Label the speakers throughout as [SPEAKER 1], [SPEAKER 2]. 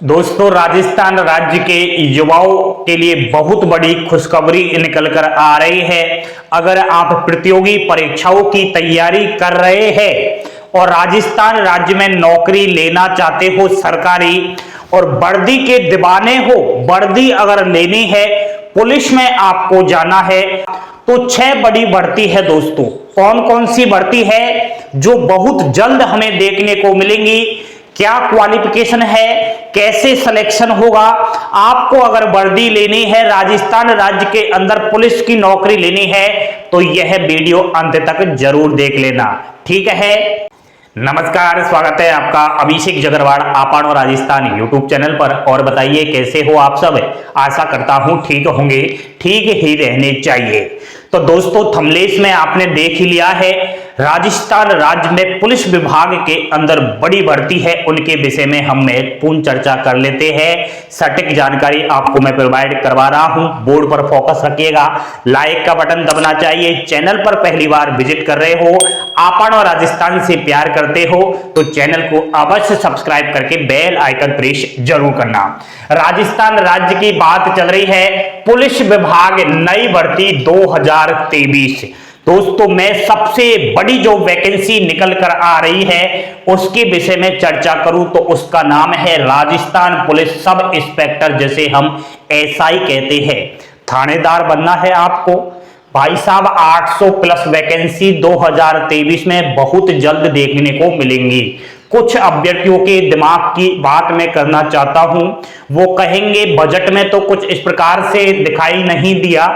[SPEAKER 1] दोस्तों, राजस्थान राज्य के युवाओं के लिए बहुत बड़ी खुशखबरी निकल कर आ रही है। अगर आप प्रतियोगी परीक्षाओं की तैयारी कर रहे हैं और राजस्थान राज्य में नौकरी लेना चाहते हो सरकारी, और वर्दी के दीवाने हो, वर्दी अगर लेनी है, पुलिस में आपको जाना है, तो 6 बड़ी भर्ती है दोस्तों। कौन कौन सी भर्ती है जो बहुत जल्द हमें देखने को मिलेंगी, क्या क्वालिफिकेशन है, कैसे सिलेक्शन होगा। आपको अगर वर्दी लेनी है, राजस्थान राज्य के अंदर पुलिस की नौकरी लेनी है, तो यह वीडियो अंत तक जरूर देख लेना, ठीक है। नमस्कार, स्वागत है आपका अभिषेक जगरवाड़ आपानो राजस्थान यूट्यूब चैनल पर। और बताइए कैसे हो आप सब। आशा करता हूं ठीक होंगे, ठीक ही रहने चाहिए। तो दोस्तों, थंबनेल में आपने देख ही लिया है, राजस्थान राज्य में पुलिस विभाग के अंदर बड़ी भर्ती है, उनके विषय में हम महत्वपूर्ण चर्चा कर लेते हैं। सटीक जानकारी आपको मैं प्रोवाइड करवा रहा हूं। बोर्ड पर फोकस रखिएगा, लाइक का बटन दबना चाहिए। चैनल पर पहली बार विजिट कर रहे हो, आपानो राजस्थान से प्यार करते हो, तो चैनल को अवश्य सब्सक्राइब करके बेल आइकन प्रेस जरूर करना। राजस्थान राज्य की बात चल रही है, पुलिस विभाग नई भर्ती 2023। दोस्तों, मैं सबसे बड़ी जो वैकेंसी निकल कर आ रही है उसके विषय में चर्चा करूं तो उसका नाम है राजस्थान पुलिस सब इंस्पेक्टर, जैसे हम एसआई कहते हैं। थानेदार बनना है आपको भाई साहब। 800 प्लस वैकेंसी 2023 में बहुत जल्द देखने को मिलेंगी। कुछ अभ्यर्थियों के दिमाग की बात मैं करना चाहता हूं, वो कहेंगे बजट में तो कुछ इस प्रकार से दिखाई नहीं दिया।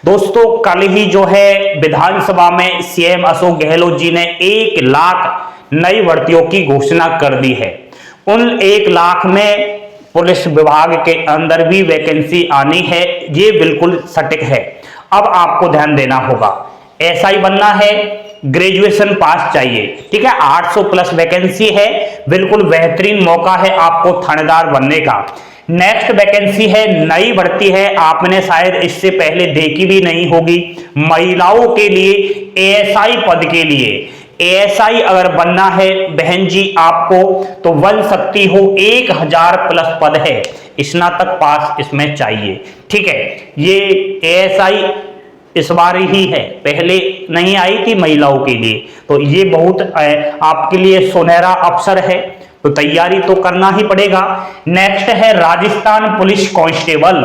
[SPEAKER 1] दोस्तों, कल ही जो है विधानसभा में सीएम अशोक गहलोत जी ने 1 लाख नई भर्तियों की घोषणा कर दी है। उन 1 लाख में पुलिस विभाग के अंदर भी वैकेंसी आनी है, ये बिल्कुल सटीक है। अब आपको ध्यान देना होगा, एसआई बनना है, ग्रेजुएशन पास चाहिए, ठीक है। 800 प्लस वैकेंसी है, बिल्कुल बेहतरीन मौका है आपको थानेदार बनने का। नेक्स्ट वैकेंसी है, नई भर्ती है, आपने शायद इससे पहले देखी भी नहीं होगी। महिलाओं के लिए एएसआई पद के लिए एएसआई अगर बनना है बहन जी आपको, तो बन सकती हो। 1000 प्लस पद है, स्नातक पास इसमें चाहिए, ठीक है। ये एएसआई इस बार ही है, पहले नहीं आई थी महिलाओं के लिए, तो ये बहुत आपके लिए सुनहरा अवसर है, तो तैयारी तो करना ही पड़ेगा। नेक्स्ट है राजस्थान पुलिस कांस्टेबल।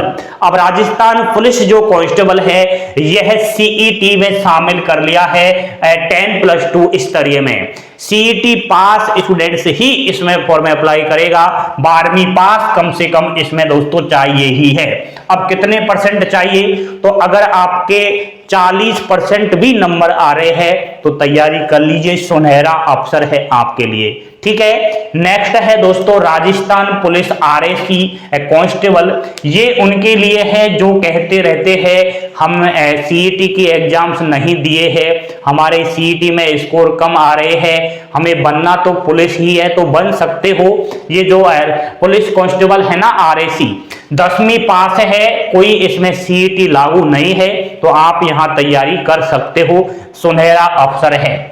[SPEAKER 1] अब राजस्थान पुलिस जो कांस्टेबल है, यह सीईटी में शामिल कर लिया है 10+2 स्तरीय में। सीईटी पास स्टूडेंट्स ही इसमें फॉर्म अप्लाई करेगा, 12वीं पास कम से कम इसमें दोस्तों चाहिए ही है। अब कितने परसेंट चाहिए, तो अगर आपके 40% भी नंबर आ रहे हैं तो तैयारी कर लीजिए, सुनहरा अवसर है आपके लिए, ठीक है। नेक्स्ट है दोस्तों राजस्थान पुलिस आरएसी कांस्टेबल। ये उनके लिए है जो कहते रहते हैं हम सीईटी की एग्जाम्स नहीं दिए हैं, हमारे सीईटी में स्कोर कम आ रहे हैं, हमें बनना तो पुलिस ही है, तो बन सकते हो। ये जो पुलिस कांस्टेबल है ना आरएसी, 10वीं पास है, कोई इसमें सीईटी लागू नहीं है, तो आप यहां तैयारी कर सकते हो, सुनहरा अवसर है।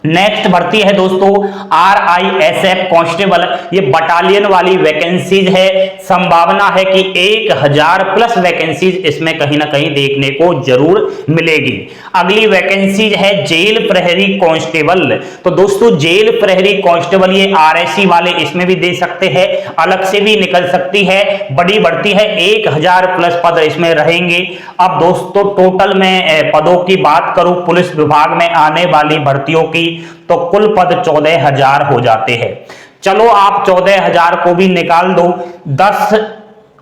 [SPEAKER 1] नेक्स्ट भर्ती है दोस्तों RISF कांस्टेबल। ये बटालियन वाली वैकेंसीज है, संभावना है कि 1000 प्लस वैकेंसीज इसमें कहीं ना कहीं देखने को जरूर मिलेगी। अगली वैकेंसीज है जेल प्रहरी कांस्टेबल। तो दोस्तों, जेल प्रहरी कांस्टेबल ये RSC वाले इसमें भी दे सकते हैं, अलग से भी निकल सकती है, बड़ी भर्ती है, 1000 प्लस पद इसमें रहेंगे। अब दोस्तों, टोटल में पदों की बात करूं पुलिस विभाग में आने वाली भर्तियों की, तो कुल पद 14,000 हो जाते हैं। चलो आप 14,000 को भी निकाल दो, 10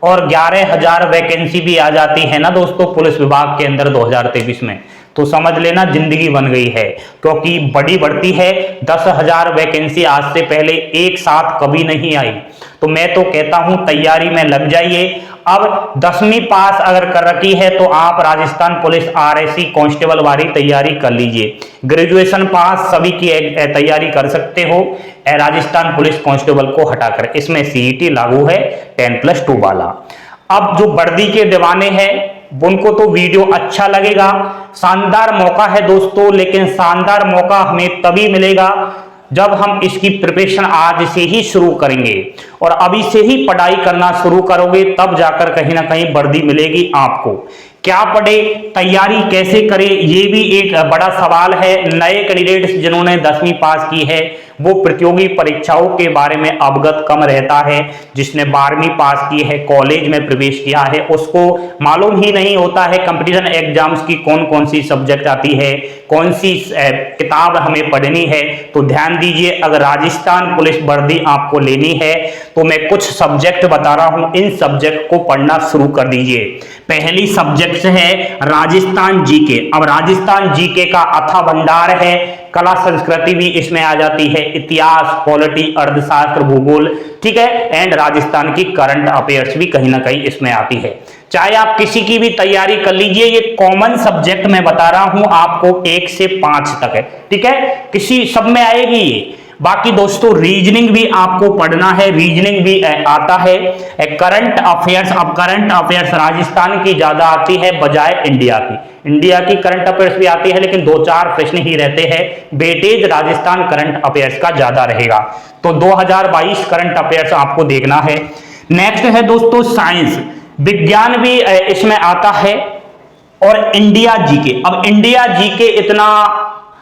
[SPEAKER 1] और 11,000 वैकेंसी भी आ जाती है ना दोस्तों पुलिस विभाग के अंदर 2023 में, तो समझ लेना जिंदगी बन गई है, क्योंकि बड़ी बढ़ती है। 10,000 वैकेंसी आज से पहले एक साथ कभी नहीं आई, तो मैं तो कहता हूं तैयारी में लग जाइए। अब 10वीं पास अगर कर रखी है तो आप राजस्थान पुलिस आरएसी कांस्टेबल वाली तैयारी कर लीजिए। ग्रेजुएशन पास सभी की तैयारी कर सकते हो राजस्थान पुलिस कांस्टेबल को हटाकर, इसमें सीईटी लागू है 10+2 वाला। अब जो वर्दी के दीवाने हैं उनको तो वीडियो अच्छा लगेगा, शानदार मौका है दोस्तों, लेकिन शानदार मौका हमें तभी मिलेगा जब हम इसकी प्रिपरेशन आज से ही शुरू करेंगे। और अभी से ही पढ़ाई करना शुरू करोगे तब जाकर कहीं ना कहीं वर्दी मिलेगी आपको। क्या पढ़े, तैयारी कैसे करें, ये भी एक बड़ा सवाल है। नए कैंडिडेट्स जिन्होंने 10वीं पास की है वो प्रतियोगी परीक्षाओं के बारे में अवगत कम रहता है। जिसने 12वीं पास की है, कॉलेज में प्रवेश किया है, उसको मालूम ही नहीं होता है कंपटीशन एग्जाम्स की कौन कौन सी सब्जेक्ट आती है, कौन सी किताब हमें पढ़नी है। तो ध्यान दीजिए, अगर राजस्थान पुलिस वर्दी आपको लेनी है तो मैं कुछ सब्जेक्ट बता रहा हूं, इन सब्जेक्ट को पढ़ना शुरू कर दीजिए। पहली सब्जेक्ट है राजस्थान जीके। अब राजस्थान जीके का अथाह भंडार है, कला संस्कृति भी इसमें आ जाती है, इतिहास, पॉलिटी, अर्थशास्त्र, भूगोल, ठीक है, एंड राजस्थान की करंट अफेयर्स भी कहीं ना कहीं इसमें आती है। चाहे आप किसी की भी तैयारी कर लीजिए, ये कॉमन सब्जेक्ट मैं बता रहा हूं आपको 1 से 5 तक है, ठीक है, किसी सब में आएगी ये। बाकी दोस्तों रीजनिंग भी आपको पढ़ना है, रीजनिंग भी आता है। करंट अफेयर्स, अब करंट अफेयर्स राजस्थान की ज्यादा आती है बजाय इंडिया की। इंडिया की करंट अफेयर्स भी आती है लेकिन 2-4 प्रश्न ही रहते हैं, वेटेज राजस्थान करंट अफेयर्स का ज्यादा रहेगा। तो 2022 करंट अफेयर्स आपको देखना है। नेक्स्ट है दोस्तों साइंस, विज्ञान भी इसमें आता है, और इंडिया जीके। अब इंडिया जीके इतना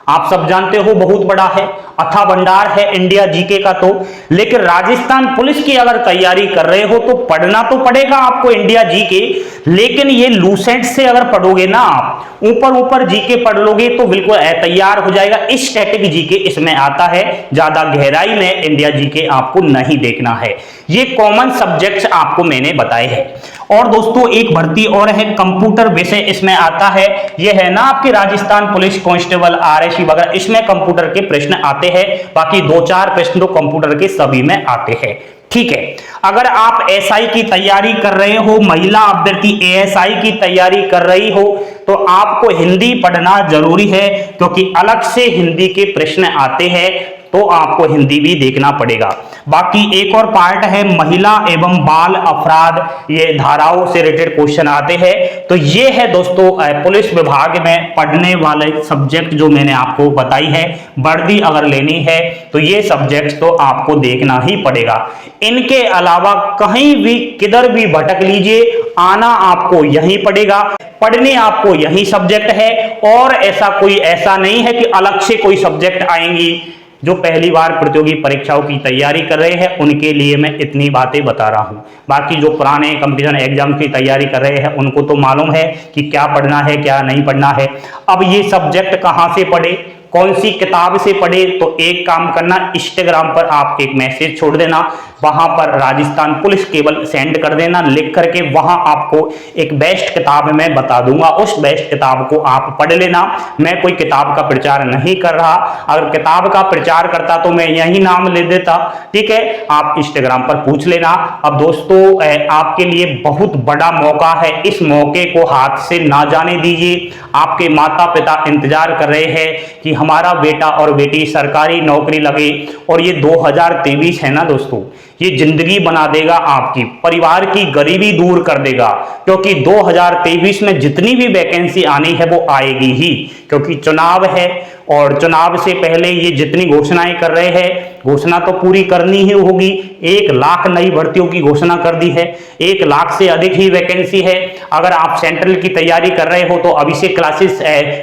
[SPEAKER 1] आप सब जानते हो बहुत बड़ा है, अथाह भंडार है इंडिया जीके का। तो लेकिन राजस्थान पुलिस की अगर तैयारी कर रहे हो तो पढ़ना तो पड़ेगा आपको इंडिया जीके, लेकिन ये लूसेंट से अगर पढ़ोगे ना आप, ऊपर ऊपर जीके पढ़ लोगे तो बिल्कुल तैयार हो जाएगा। स्टैटिक जीके इसमें आता है, ज्यादा गहराई में इंडिया जीके आपको नहीं देखना है। ये कॉमन सब्जेक्ट्स आपको मैंने बताए हैं। और दोस्तों एक भर्ती और है, कंप्यूटर विषय इसमें आता है। ये है ना आपके राजस्थान पुलिस कांस्टेबल, आरएससी वगैरह, इसमें कंप्यूटर के प्रश्न आते हैं। बाकी 2-4 प्रश्न तो कंप्यूटर के सभी में आते हैं, ठीक है। अगर आप एसआई की तैयारी कर रहे हो, महिला अभ्यर्थी एएसआई की तैयारी कर रही हो, तो आपको हिंदी पढ़ना जरूरी है, क्योंकि अलग से हिंदी के प्रश्न आते हैं, तो आपको हिंदी भी देखना पड़ेगा। बाकी एक और पार्ट है महिला एवं बाल अपराध, ये धाराओं से रिलेटेड क्वेश्चन आते हैं। तो ये है दोस्तों पुलिस विभाग में पढ़ने वाले सब्जेक्ट जो मैंने आपको बताई है। वर्दी अगर लेनी है तो ये सब्जेक्ट तो आपको देखना ही पड़ेगा। इनके अलावा कहीं भी किधर भी भटक लीजिए, आना आपको यहीं पड़ेगा, पढ़ने आपको यही सब्जेक्ट है, और ऐसा नहीं है कि अलग से कोई सब्जेक्ट आएंगी। जो पहली बार प्रतियोगी परीक्षाओं की तैयारी कर रहे हैं उनके लिए मैं इतनी बातें बता रहा हूं। बाकी जो पुराने कंपटीशन एग्जाम की तैयारी कर रहे हैं उनको तो मालूम है कि क्या पढ़ना है क्या नहीं पढ़ना है। अब ये सब्जेक्ट कहां से पढ़े, कौन सी किताब से पढ़े, तो एक काम करना, इंस्टाग्राम पर आप एक मैसेज छोड़ देना, वहां पर राजस्थान पुलिस केवल सेंड कर देना लिख करके, वहां आपको एक बेस्ट किताब मैं बता दूंगा, उस बेस्ट किताब को आप पढ़ लेना। मैं कोई किताब का प्रचार नहीं कर रहा, अगर किताब का प्रचार करता तो मैं यही नाम ले देता, ठीक है, आप इंस्टाग्राम पर पूछ लेना। अब दोस्तों आपके लिए बहुत बड़ा मौका है, इस मौके को हाथ से ना जाने दीजिए। आपके माता पिता इंतजार कर रहे हैं कि हमारा बेटा और बेटी सरकारी नौकरी लगे, और ये 2023 है ना दोस्तों, ये जिंदगी बना देगा आपकी, परिवार की गरीबी दूर कर देगा, क्योंकि 2023 में जितनी भी वैकेंसी आनी है वो आएगी ही, क्योंकि चुनाव है, और चुनाव से पहले ये जितनी घोषणाएं कर रहे हैं घोषणा तो पूरी करनी ही होगी। 1 लाख नई भर्तियों की घोषणा कर दी है, 1 लाख से अधिक ही वैकेंसी है। अगर आप सेंट्रल की तैयारी कर रहे हो तो अभिषेक क्लासेस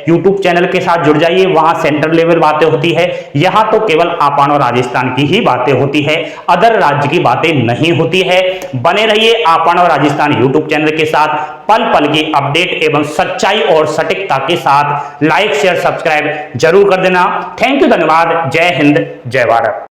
[SPEAKER 1] यूट्यूब चैनल के साथ जुड़ जाइए, वहां सेंट्रल लेवल बातें होती है। यहां तो केवल आपण और राजस्थान की ही बातें होती है, अदर राज्य की बातें नहीं होती है। बने रहिए आपण और राजस्थान यूट्यूब चैनल के साथ, पल पल की अपडेट एवं सच्चाई और सटीकता के साथ। लाइक शेयर सब्सक्राइब जरूर कर देना। थैंक यू, धन्यवाद, जय हिंद, जय भारत।